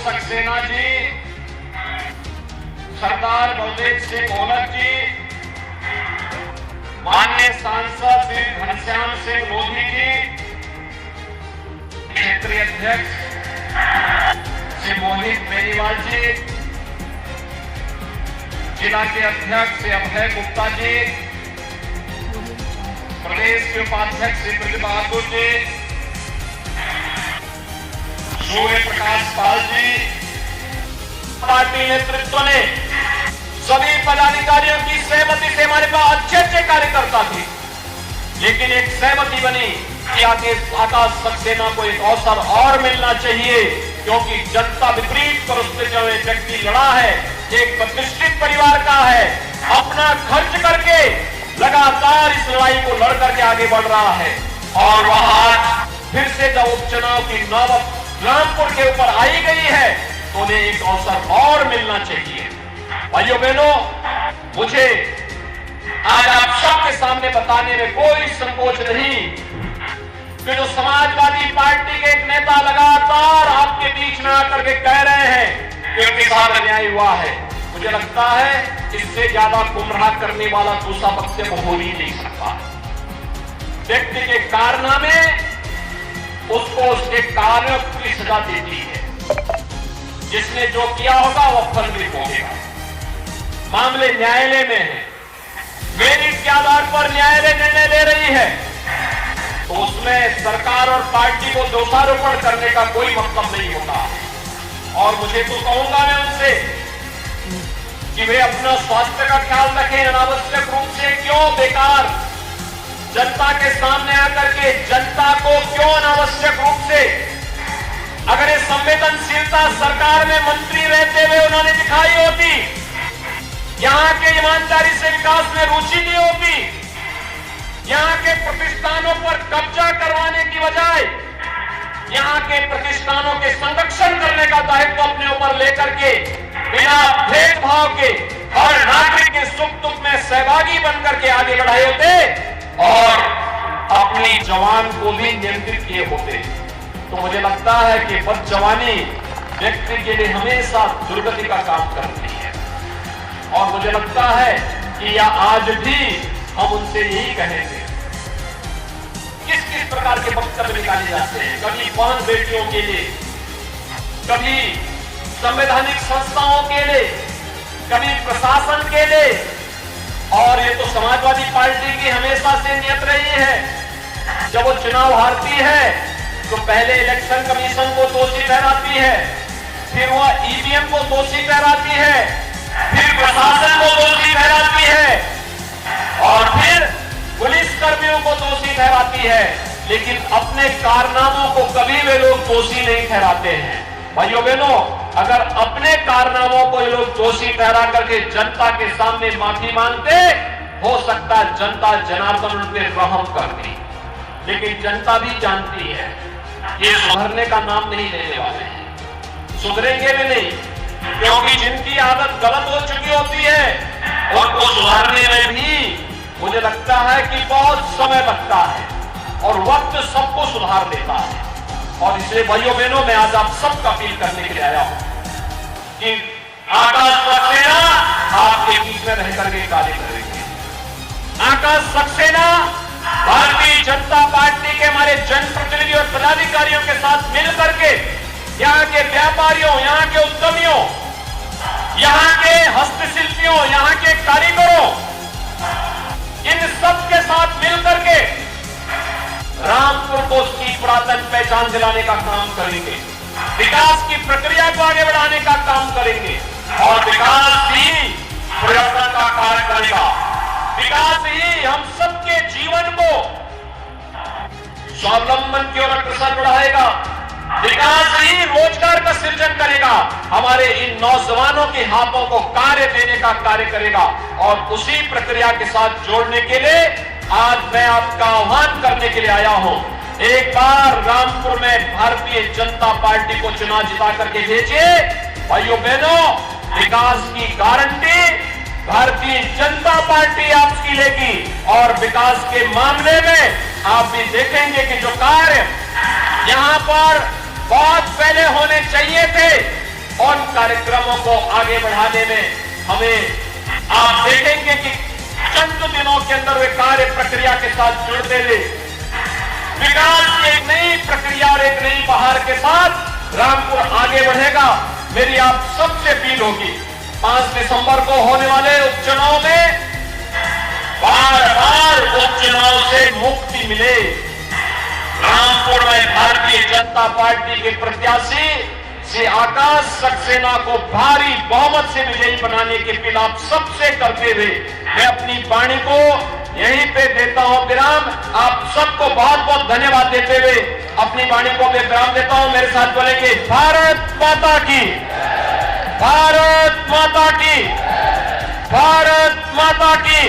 सक्सेना जी, सरदार बलदेव सिंह ओलख जी, माननीय सांसद श्री घनश्याम सिंह लोधी जी, क्षेत्रीय अध्यक्ष श्री मोहित बेनीवाल जी, जिला के अध्यक्ष श्री अभय गुप्ता जी, प्रदेश के उपाध्यक्ष श्री ब्रज बहादुर जी, सूर्य प्रकाश पाल जी, पार्टी नेतृत्व ने सभी पदाधिकारियों की सहमति से हमारे पास अच्छे कार्यकर्ता थे, लेकिन एक सहमति बनी कि आकाश सक्सेना को एक अवसर और मिलना चाहिए, क्योंकि जनता विपरीत पर उससे जो व्यक्ति लड़ा है, एक प्रतिष्ठित परिवार का है, अपना खर्च करके लगातार इस लड़ाई को लड़ करके आगे बढ़ रहा है, और वह आज फिर से जब उपचुनाव की नौबत रामपुर के ऊपर आई गई है तो उन्हें एक अवसर और मिलना चाहिए। भाइयों बहनों, मुझे आज आप सबके सामने बताने में कोई संकोच नहीं कि जो समाजवादी पार्टी के एक नेता लगातार आपके बीच में आकर के कह रहे हैं कि उनके साथ अन्याय हुआ है, मुझे लगता है इससे ज्यादा गुमराह करने वाला दूसरा पक्ष हो ही नहीं सकता। व्यक्ति के कारनामे उसको उसके कार्यों की सजा देती है, जिसने जो किया होगा वह फल भी भोगेगा। मामले न्यायालय में है, मेरिट के आधार पर न्यायालय निर्णय ले रही है, तो उसमें सरकार और पार्टी को दोषारोपण करने का कोई मतलब नहीं होता। और मुझे तो कहूंगा मैं उनसे कि वे अपना स्वास्थ्य का ख्याल रखें, अनावश्यक रूप से क्यों बेकार जनता के सामने आकर के जनता को क्यों अनावश्यक रूप से, अगर ये संवेदनशीलता सरकार में मंत्री रहते हुए उन्होंने दिखाई होती, यहाँ के ईमानदारी से विकास में रुचि नहीं होती, यहाँ के प्रतिष्ठानों पर कब्जा करवाने की बजाय यहाँ के प्रतिष्ठानों के संरक्षण करने का दायित्व अपने ऊपर लेकर के बिना भेदभाव के हर नागरिक के सुख दुख में सहभागी बनकर के आगे बढ़ाए होते और अपनी जवान को भी नियंत्रित किए होते, तो मुझे लगता है कि बदजवानी व्यक्ति के लिए हमेशा दुर्गति का काम करती है। और मुझे लगता है कि यह आज भी हम उनसे यही कहेंगे। किस किस प्रकार के वक्तव्य निकाले जाते हैं, कभी बहन बेटियों के लिए, कभी संवैधानिक संस्थाओं के लिए, कभी प्रशासन के लिए, और ये तो समाजवादी पार्टी की हमेशा से नियत रही है। जब वो चुनाव हारती है तो पहले इलेक्शन कमीशन को दोषी ठहराती है, फिर वह ईवीएम को दोषी ठहराती है, फिर प्रशासन को दोषी ठहराती है, और फिर पुलिस कर्मियों को दोषी ठहराती है, लेकिन अपने कारनामों को कभी वे लोग दोषी नहीं ठहराते हैं। भाइयों बहनों, अगर अपने कारनामों को ये लोग दोषी ठहरा करके जनता के सामने माफी मांगते, हो सकता है जनता जनार्दन उन पर रहम करती, लेकिन जनता भी जानती है ये सुधरने का नाम नहीं लेने वाले हैं, सुधरेंगे भी नहीं, क्योंकि जिनकी आदत गलत हो चुकी होती है उनको सुधारने में भी मुझे लगता है कि बहुत समय लगता है, और वक्त सबको सुधार देता है। और इसलिए भाइयों बहनों, मैं आज आप सबका अपील करने के लिए आया हूं कि आकाश सक्सेना आपके बीच में रहकर के कार्य करेंगे। आकाश सक्सेना भारतीय जनता पार्टी के हमारे जनप्रतिनिधि और पदाधिकारियों के साथ मिलकर के यहाँ के व्यापारियों, यहाँ के उद्यमियों, यहाँ के हस्तशिल्पियों, यहाँ के कारीगरों, इन सब के साथ मिलकर के रामपुर को उसकी पुरातन पहचान दिलाने का काम करेंगे, विकास की प्रक्रिया को आगे बढ़ाने का काम करेंगे, और विकास ही परिवर्तन का कार्य करेगा। विकास ही हम सबके जीवन को स्वावलंबन की ओर अग्रसर बढ़ाएगा। विकास ही रोजगार का सृजन करेगा, हमारे इन नौजवानों के हाथों को कार्य देने का कार्य करेगा। और उसी प्रक्रिया के साथ जोड़ने के लिए आज मैं आपका आह्वान करने के लिए आया हूं। एक बार रामपुर में भारतीय जनता पार्टी को चुनाव जिता करके भेजिए। भाइयों बहनों, विकास की गारंटी भारतीय जनता पार्टी आपकी लेगी, और विकास के मामले में आप भी देखेंगे कि जो कार्य यहां पर बहुत पहले होने चाहिए थे, उन कार्यक्रमों को आगे बढ़ाने में हमें आप देखेंगे कि चंद दिनों के अंदर वे कार्य प्रक्रिया के साथ जुड़ते हुए विकास की एक नई प्रक्रिया और एक नई बहार के साथ रामपुर आगे बढ़ेगा। मेरी आप सबसे अपील होगी 5 दिसंबर को होने वाले उपचुनाव में बार बार उपचुनाव से मुक्ति मिले। रामपुर में भारतीय जनता पार्टी के प्रत्याशी श्री आकाश सक्सेना को भारी बहुमत से विजयी बनाने की अपील आप सबसे करते हुए मैं अपनी वाणी को यहीं पे देता हूं विराम। आप सबको बहुत बहुत धन्यवाद देते हुए अपनी वाणी को मैं विराम देता हूं। मेरे साथ बोलेंगे भारत माता की, भारत माता की, भारत माता की।